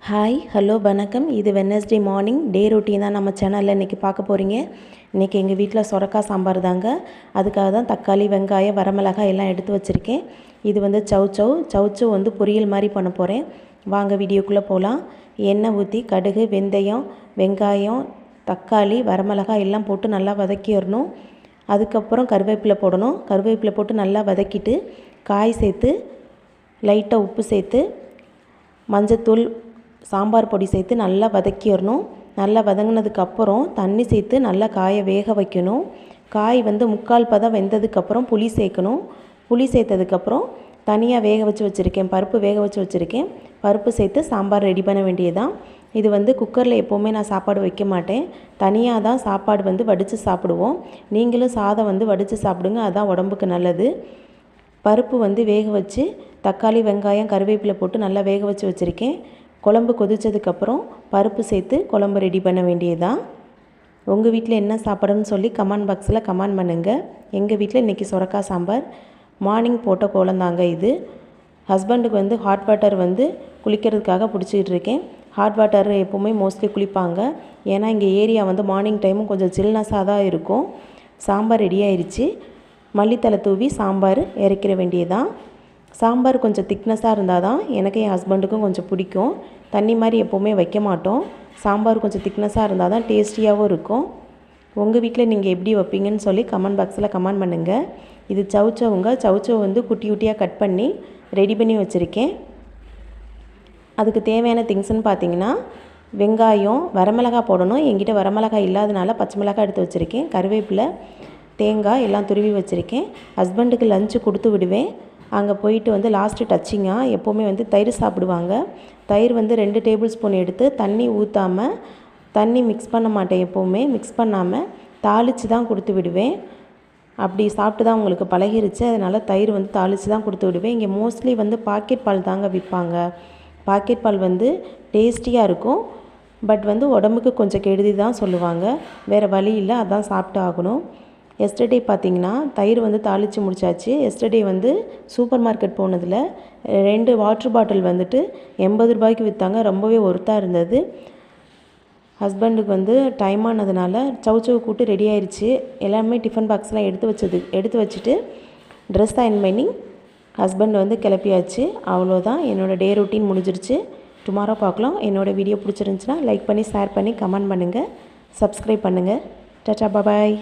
Hi hello வணக்கம். இது Wednesday morning day routine தான் நம்ம சேனலில் இன்றைக்கி பார்க்க போகிறீங்க. இன்றைக்கி எங்கள் வீட்டில் சொரக்காய் சாம்பார் தாங்க. அதுக்காக தான் தக்காளி, வெங்காயம், வரமிளகாய் எல்லாம் எடுத்து வச்சுருக்கேன். இது வந்து சவுச்சவ் வந்து பொரியல் மாதிரி பண்ண போகிறேன். வாங்க வீடியோக்குள்ளே போகலாம். எண்ணெய் ஊற்றி கடுகு, வெந்தயம், வெங்காயம், தக்காளி, வரமிளகாய் எல்லாம் போட்டு நல்லா வதக்கிடணும். அதுக்கப்புறம் கருவேப்பிலை போடணும். கருவேப்பிலை போட்டு நல்லா வதக்கிட்டு காய் சேர்த்து லைட்டாக உப்பு சேர்த்து மஞ்சத்தூள், சாம்பார் பொடி சேர்த்து நல்லா வதக்கிடணும். நல்லா வதங்கினதுக்கப்புறம் தண்ணி சேர்த்து நல்லா காயை வேக வைக்கணும். காய் வந்து முக்கால் பதம் வெந்ததுக்கப்புறம் புளி சேர்க்கணும். புளி சேர்த்ததுக்கப்புறம் தனியாக வேக வச்சுருக்கேன், பருப்பு வேக வச்சுருக்கேன். பருப்பு சேர்த்து சாம்பார் ரெடி பண்ண வேண்டியதுதான். இது வந்து குக்கரில் எப்போவுமே நான் சாப்பாடு வைக்க மாட்டேன். தனியாக தான் சாப்பாடு வந்து வடித்து சாப்பிடுவோம். நீங்களும் சாதம் வந்து வடித்து சாப்பிடுங்க, அதுதான் உடம்புக்கு நல்லது. பருப்பு வந்து வேக வச்சு தக்காளி, வெங்காயம், கருவேப்பிலை போட்டு நல்லா வேக வச்சுருக்கேன். குழம்பு கொதித்ததுக்கப்புறம் பருப்பு சேர்த்து குழம்பு ரெடி பண்ண வேண்டியதுதான். உங்கள் வீட்டில் என்ன சாப்பாடுன்னு சொல்லி கமெண்ட் பாக்ஸில் கமெண்ட் பண்ணுங்கள். எங்கள் வீட்டில் இன்றைக்கி சொரக்காய் சாம்பார். மார்னிங் போட்ட கோலந்தாங்க இது. ஹஸ்பண்டுக்கு வந்து ஹாட் வாட்டர் வந்து குளிக்கிறதுக்காக பிடிச்சிக்கிட்டு இருக்கேன். ஹாட் வாட்டர் எப்போவுமே மோஸ்ட்லி குளிப்பாங்க. ஏன்னா இங்கே ஏரியா வந்து மார்னிங் டைமும் கொஞ்சம் சில்னஸாக தான் இருக்கும். சாம்பார் ரெடி ஆயிடுச்சு. மல்லித்தலை தூவி சாம்பார் இறக்கிற வேண்டியதுதான். சாம்பார் கொஞ்சம் திக்னஸாக இருந்தால் தான் எனக்கு என் ஹஸ்பண்டுக்கும் கொஞ்சம் பிடிக்கும். தண்ணி மாதிரி எப்போவுமே வைக்க மாட்டோம். சாம்பார் கொஞ்சம் திக்னஸாக இருந்தால் தான் டேஸ்டியாகவும் இருக்கும். உங்கள் வீட்டில் நீங்கள் எப்படி வைப்பீங்கன்னு சொல்லி கமெண்ட் பாக்ஸில் கமெண்ட் பண்ணுங்கள். இது சவுச்சவ் வந்து குட்டி குட்டியாக கட் பண்ணி ரெடி பண்ணி வச்சுருக்கேன். அதுக்கு தேவையான திங்ஸ்ன்னு பார்த்தீங்கன்னா வெங்காயம், வரமிளகாய் போடணும். என்கிட்ட வரமிளகாய் இல்லாதனால பச்சை மிளகாய் எடுத்து வச்சுருக்கேன். கருவேப்பிலை, தேங்காய் எல்லாம் துருவி வச்சுருக்கேன். ஹஸ்பண்டுக்கு லஞ்சு கொடுத்து விடுவேன். அங்கே போயிட்டு வந்து லாஸ்ட்டு டச்சிங்காக எப்போவுமே வந்து தயிர் சாப்பிடுவாங்க. தயிர் வந்து 2 டேபிள் ஸ்பூன் எடுத்து தண்ணி ஊற்றாமல், தண்ணி மிக்ஸ் பண்ண மாட்டேன், எப்போவுமே மிக்ஸ் பண்ணாமல் தாளித்து தான் கொடுத்து விடுவேன். அப்படி சாப்பிட்டு தான் உங்களுக்கு பழகிருச்சு. அதனால் தயிர் வந்து தாளித்து தான் கொடுத்து விடுவேன். இங்கே மோஸ்ட்லி வந்து பாக்கெட் பால் தாங்க விற்பாங்க. பாக்கெட் பால் வந்து டேஸ்டியாக இருக்கும், பட் வந்து உடம்புக்கு கொஞ்சம் கெடுதி தான் சொல்லுவாங்க. வேறு வழி இல்லை, அதான் சாப்பிட்டு ஆகணும். எஸ்டர்டே பார்த்திங்கன்னா தயிர் வந்து தாளித்து முடிச்சாச்சு. எஸ்டர்டே வந்து சூப்பர் மார்க்கெட் போனதில் 2 வாட்ரு பாட்டில் வந்துட்டு 80 ரூபாய்க்கு விற்றாங்க. ரொம்பவே ஒர்த்தாக இருந்தது. ஹஸ்பண்டுக்கு வந்து டைம் ஆனதுனால சவுச்சவ் கூட்டு ரெடி ஆயிடுச்சு. எல்லாமே டிஃபன் பாக்ஸ்லாம் எடுத்து வச்சுட்டு ட்ரெஸ் அயர்ன் பண்ணி ஹஸ்பண்ட் வந்து கிளப்பியாச்சு. அவ்வளோதான், என்னோடய டே ரொட்டீன் முடிஞ்சிருச்சு. டுமாரோ பார்க்கலாம். என்னோடய வீடியோ பிடிச்சிருந்துச்சுன்னா லைக் பண்ணி, ஷேர் பண்ணி, கமெண்ட் பண்ணுங்கள், சப்ஸ்கிரைப் பண்ணுங்கள். டாடா, பாய்.